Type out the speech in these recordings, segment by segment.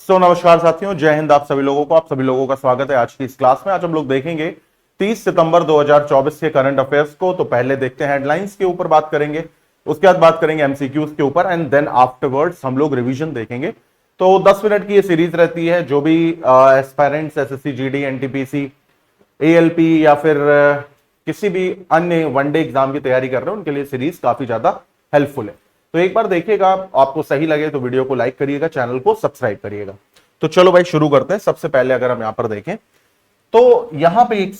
नमस्कार साथियों, जय हिंद। आप सभी लोगों का स्वागत है आज की इस क्लास में। आज हम लोग देखेंगे 30 सितंबर 2024 के करंट अफेयर्स को। तो पहले देखते हैं हेडलाइंस के ऊपर बात करेंगे, उसके बाद बात करेंगे एमसीक्यूज के ऊपर एंड देन आफ्टरवर्ड्स हम लोग रिवीजन देखेंगे। तो 10 मिनट की ये सीरीज रहती है। जो भी aspirants SSC GD NTPC ALP या फिर किसी भी अन्य वनडे एग्जाम की तैयारी कर रहे हैं उनके लिए सीरीज काफी ज्यादा हेल्पफुल है। तो एक बार देखिएगा, आपको सही लगे तो वीडियो को लाइक करिएगा, चैनल को सब्सक्राइब करिएगा। तो चलो भाई शुरू करते हैं। सबसे पहले अगर हम यहां पर देखें तो यहां पे एक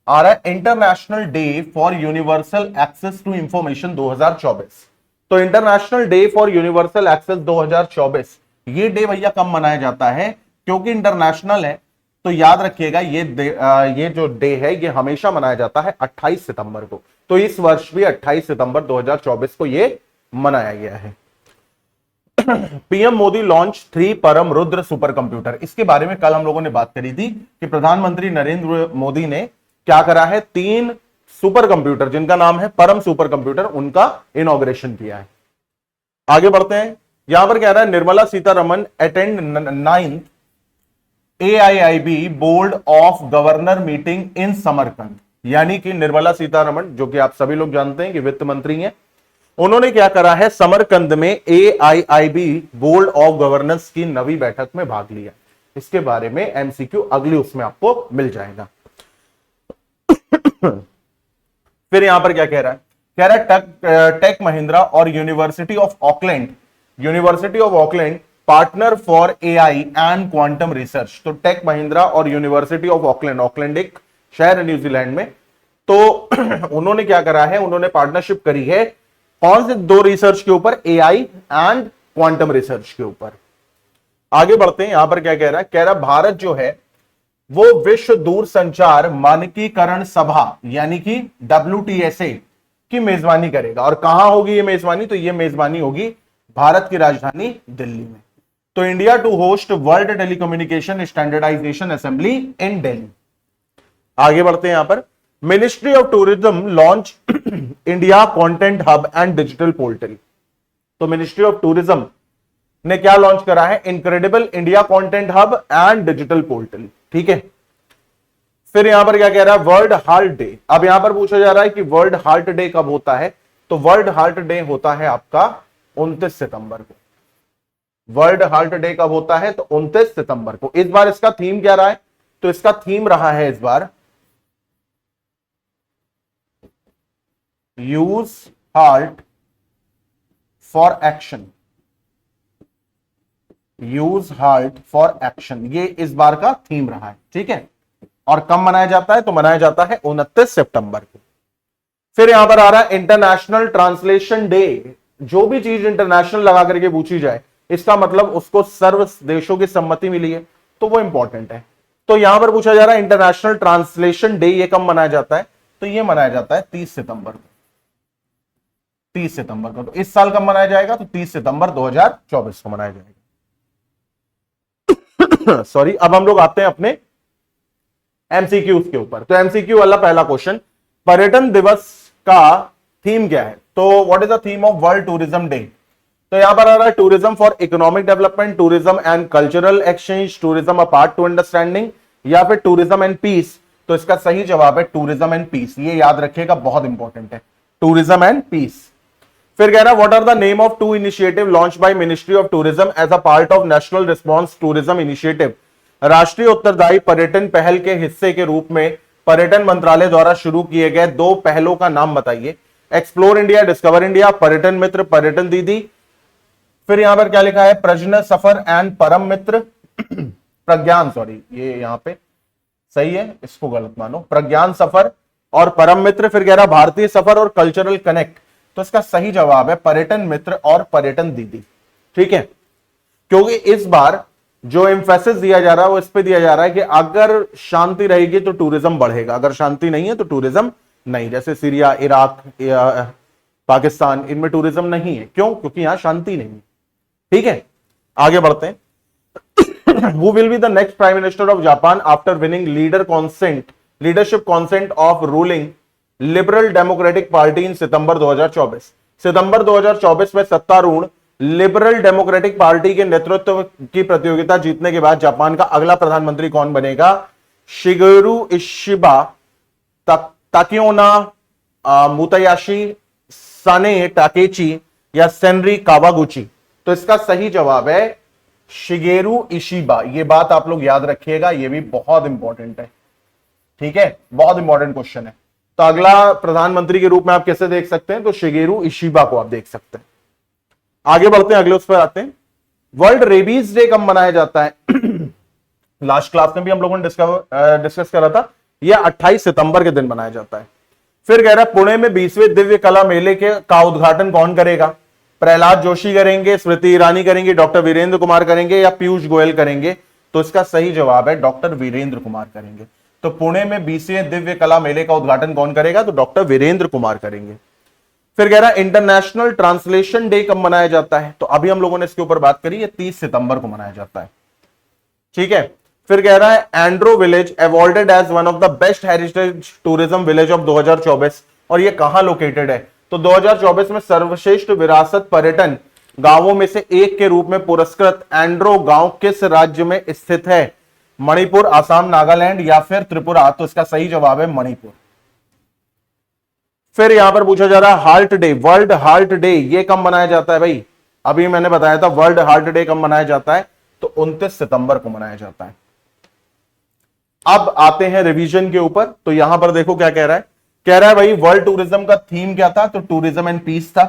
आ रहा है international day for universal access to information 2024। तो international day for universal access 2024 ये डे भैया कब मनाया जाता है? क्योंकि इंटरनेशनल है तो याद रखिएगा ये जो डे है ये हमेशा मनाया जाता है 28 सितंबर को। तो इस वर्ष भी 28 सितंबर 2024 को ये मनाया गया है। पीएम मोदी लॉन्च 3 परम रुद्र सुपर कंप्यूटर। इसके बारे में कल हम लोगों ने बात करी थी कि प्रधानमंत्री नरेंद्र मोदी ने क्या करा है, 3 सुपर कंप्यूटर जिनका नाम है परम सुपर कंप्यूटर, उनका इनॉग्रेशन किया है। आगे बढ़ते हैं। यहां पर कह रहा है Nirmala Sitharaman attend 9th AIIB board of governor meeting in Samarkand. यानी कि निर्मला सीतारमन, जो कि आप सभी लोग जानते हैं कि वित्त मंत्री हैं, उन्होंने क्या करा है, समरकंद में AIIB बोर्ड ऑफ गवर्नर्स की नवी बैठक में भाग लिया। इसके बारे में एमसीक्यू अगली उसमें आपको मिल जाएगा। फिर यहां पर क्या कह रहा है, कह रहा है टेक महिंद्रा और university of Auckland partner for AI and quantum research. तो टेक महिंद्रा और यूनिवर्सिटी ऑफ ऑकलैंड एक शहर है न्यूजीलैंड में, तो उन्होंने क्या करा है, उन्होंने पार्टनरशिप करी है कौन से 2 रिसर्च के ऊपर, AI एंड क्वांटम रिसर्च के ऊपर। आगे बढ़ते हैं। यहां पर क्या कह रहा है, कह रहा भारत जो है वो विश्व दूरसंचार मानकीकरण सभा यानी कि WTSA की मेजबानी करेगा। और कहां होगी ये मेजबानी? तो ये मेजबानी होगी भारत की राजधानी दिल्ली में। तो India to host world telecommunication standardization assembly in Delhi. आगे बढ़ते हैं। यहां पर ministry of tourism launch India content hub and digital portal. तो मिनिस्ट्री ऑफ टूरिज्म ने क्या लॉन्च करा है, incredible India content hub and digital portal. ठीक है। फिर यहां पर क्या कह रहा है, वर्ल्ड हार्ट डे। अब यहां पर पूछा जा रहा है कि वर्ल्ड हार्ट डे कब होता है? तो वर्ल्ड हार्ट डे होता है आपका 29 सितंबर को। वर्ल्ड हार्ट डे कब होता है? तो 29 सितंबर को। इस बार इसका थीम क्या रहा है? तो इसका थीम रहा है इस बार use heart for action. Use heart for action, ये इस बार का थीम रहा है। ठीक है। और कब मनाया जाता है? तो मनाया जाता है 29 सितंबर को। फिर यहां पर आ रहा है इंटरनेशनल ट्रांसलेशन डे। जो भी चीज इंटरनेशनल लगा करके पूछी जाए इसका मतलब उसको सर्व देशों की सम्मति मिली है, तो वो इंपॉर्टेंट है। तो यहां पर पूछा जा रहा है इंटरनेशनल ट्रांसलेशन डे ये कब मनाया जाता है? तो ये मनाया जाता है 30 सितंबर को। 30 सितंबर को। तो इस साल कब मनाया जाएगा? तो 30 सितंबर 2024 को मनाया जाएगा। सॉरी। अब हम लोग आते हैं अपने एमसीक्यूज के ऊपर। तो एमसीक्यू वाला पहला क्वेश्चन, पर्यटन दिवस का थीम क्या है? तो what is the theme of world tourism day? तो यहां पर आ रहा है tourism for economic development, tourism and cultural exchange, tourism a part two understanding, या फिर टूरिज्म एंड पीस। तो इसका सही जवाब है टूरिज्म एंड पीस। ये याद रखिएगा, बहुत इंपॉर्टेंट है, टूरिज्म एंड पीस। फिर कह रहा है what are the name of 2 initiative launch by ministry of tourism as a part of national response tourism initiative. राष्ट्रीय उत्तरदायी पर्यटन पहल के हिस्से के रूप में पर्यटन मंत्रालय द्वारा शुरू किए गए 2 पहलों का नाम बताइए। एक्सप्लोर इंडिया, डिस्कवर इंडिया, पर्यटन मित्र, पर्यटन दीदी। फिर यहां पर क्या लिखा है, प्रजन सफर एंड परम मित्र प्रज्ञान, सॉरी ये यहां पे सही है, इसको गलत मानो, प्रज्ञान सफर और परम मित्र। फिर कह रहा भारतीय सफर और कल्चरल कनेक्ट। तो इसका सही जवाब है पर्यटन मित्र और पर्यटन दीदी। ठीक है। क्योंकि इस बार जो एम्फेसिस दिया जा रहा है वो इस पे दिया जा रहा है कि अगर शांति रहेगी तो टूरिज्म बढ़ेगा, अगर शांति नहीं है तो टूरिज्म नहीं। जैसे सीरिया, इराक, पाकिस्तान, इनमें टूरिज्म नहीं है। क्यों? क्योंकि यहां शांति नहीं है। ठीक है। आगे बढ़ते हैं। Who will be the next Prime Minister of Japan after winning leadership consent of ruling Liberal Democratic Party in September 2024। सितंबर 2024 में सत्तारूढ़ लिबरल डेमोक्रेटिक पार्टी के नेतृत्व की प्रतियोगिता जीतने के बाद जापान का अगला प्रधानमंत्री कौन बनेगा? शिगेरू इशिबा, ताकेयोना मुतायाशी, साने टाकेची या सेनरी कावागुची? तो इसका सही जवाब है शिगेरू इशिबा। ये बात आप लोग याद रखिएगा, ये भी बहुत इंपॉर्टेंट है, ठीक है, बहुत इंपॉर्टेंट क्वेश्चन है। तो अगला प्रधानमंत्री के रूप में आप कैसे देख सकते हैं? तो शिगेरू इशिबा को आप देख सकते हैं। आगे बढ़ते हैं, अगले उस पर आते हैं। वर्ल्ड रेबीज डे कब मनाया जाता है? लास्ट क्लास में भी हम लोगों ने डिस्कस करा था, यह 28 सितंबर के दिन मनाया जाता है। फिर कह रहा है पुणे में 20वें दिव्य कला मेले का उद्घाटन कौन करेगा? प्रहलाद जोशी करेंगे, स्मृति ईरानी करेंगे, डॉक्टर वीरेंद्र कुमार करेंगे या पीयूष गोयल करेंगे? तो इसका सही जवाब है डॉक्टर वीरेंद्र कुमार करेंगे। तो पुणे में 20वें दिव्य कला मेले का उद्घाटन कौन करेगा? तो डॉक्टर वीरेंद्र कुमार करेंगे। फिर कह रहा है इंटरनेशनल ट्रांसलेशन डे कब मनाया जाता है? तो अभी हम लोगों ने इसके ऊपर बात करी, ये 30 सितंबर को मनाया जाता है, ठीक है। फिर कह रहा है Andro village awarded as one of the best heritage tourism village of 2024, और ये कहां लोकेटेड है? तो 2024 में सर्वश्रेष्ठ विरासत पर्यटन गांवों में से एक के रूप में पुरस्कृत एंड्रो गांव किस राज्य में स्थित है? मणिपुर, आसाम, नागालैंड या फिर त्रिपुरा? तो इसका सही जवाब है मणिपुर। फिर यहां पर पूछा जा रहा है heart day, world heart day ये कब मनाया जाता है भाई? अभी मैंने बताया था वर्ल्ड हार्ट डे कब मनाया जाता है, तो 29 सितंबर को मनाया जाता है। अब आते हैं रिवीजन के ऊपर। तो यहां पर देखो क्या कह रहा है, कह रहा है भाई वर्ल्ड टूरिज्म का थीम क्या था? तो टूरिज्म एंड पीस था।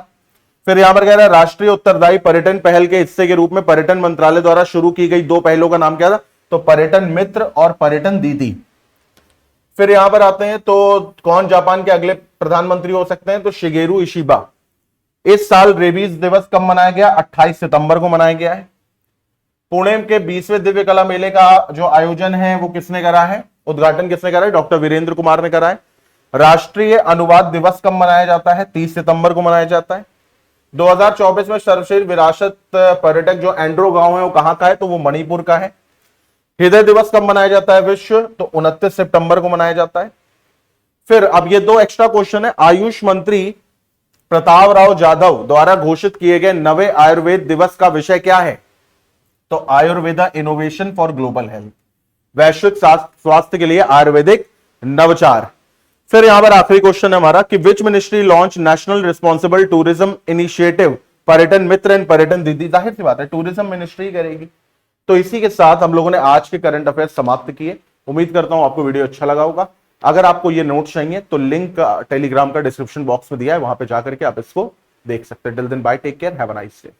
फिर यहां पर कह रहा है राष्ट्रीय उत्तरदायी पर्यटन पहल के हिस्से के रूप में पर्यटन मंत्रालय द्वारा शुरू की गई 2 पहलों का नाम क्या था? तो पर्यटन मित्र और पर्यटन दीदी। फिर यहां पर आते हैं, तो कौन जापान के अगले प्रधानमंत्री हो सकते हैं? तो शिगेरू इशिबा। इस साल रेबीज दिवस कब मनाया गया? 28 सितंबर को मनाया गया है। पुणे के 20वें दिव्य कला मेले का जो आयोजन है वो किसने करा है? उद्घाटन किसने करा है? डॉक्टर वीरेंद्र कुमार ने करा है। राष्ट्रीय अनुवाद दिवस कब मनाया जाता है? 30 सितंबर को मनाया जाता है। 2024 में सर्वश्रेष्ठ विरासत पर्यटक जो एंड्रो गांव है वो कहां का है? तो वो मणिपुर का है। हृदय दिवस कब मनाया जाता है विश्व? तो 29 सितंबर को मनाया जाता है। फिर अब ये 2 एक्स्ट्रा क्वेश्चन है। आयुष मंत्री प्रताप राव जाधव द्वारा घोषित किए गए नवे आयुर्वेद दिवस का विषय क्या है? तो Ayurveda innovation for global health, वैश्विक स्वास्थ्य के लिए आयुर्वेदिक नवचार। फिर यहां पर आखिरी क्वेश्चन है हमारा कि which ministry launch national responsible tourism initiative पर्यटन मित्र एंड पर्यटन दीदी? जाहिर सी बात है टूरिज्म मिनिस्ट्री करेगी। तो इसी के साथ हम लोगों ने आज के करंट अफेयर्स समाप्त किए। उम्मीद करता हूं आपको वीडियो अच्छा लगा होगा। अगर आपको ये नोट्स चाहिए तो लिंक टेलीग्राम का डिस्क्रिप्शन बॉक्स में दिया है, वहां पे जाकर के आप इसको देख सकते हैं। Till then bye, take care, have a nice day.